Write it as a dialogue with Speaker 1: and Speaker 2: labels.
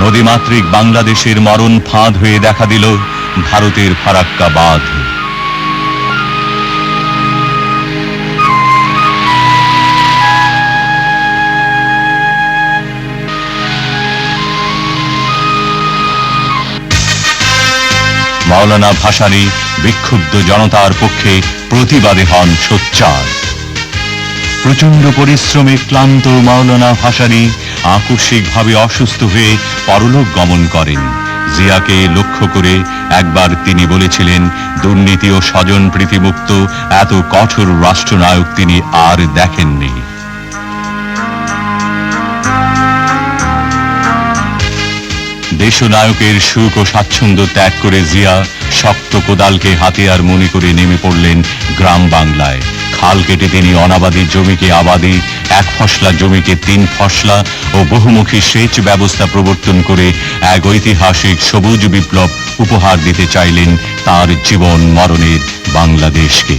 Speaker 1: নদীমাতৃক বাংলাদেশের মরণ ফাঁদ হয়ে দেখা দিল ভারতের ফারাক্কা বাঁধ। মাওলানা ভাসানী বিক্ষুব্ধ জনতার পক্ষে প্রতিবাদে হন সোচ্চার। প্রচন্ড পরিশ্রমে ক্লান্ত মাওলানা ভাসানী আকস্মিকভাবে অসুস্থ হয়ে পরলোক গমন করেন। জিয়াকে লক্ষ্য করে একবার তিনি বলেছিলেন, দুর্নীতি ও স্বজন প্রীতিমুক্ত এত কঠোর রাষ্ট্রনায়ক তিনি আর দেখেননি। দেশনায়কের সুখ ও স্বাচ্ছন্দ্য ত্যাগ করে জিয়া শক্ত কোদালকে হাতিয়ার মনে করে নেমে পড়লেন গ্রাম বাংলায়। খাল কেটে তিনি অনাবাদী জমিকে আবাদী, এক ফসলা জমিকে 3 ফসলা ও বহুমুখী সেচ ব্যবস্থা প্রবর্তন করে এক ঐতিহাসিক সবুজ বিপ্লব উপহার দিতে চাইলেন তার জীবন মরণের বাংলাদেশকে।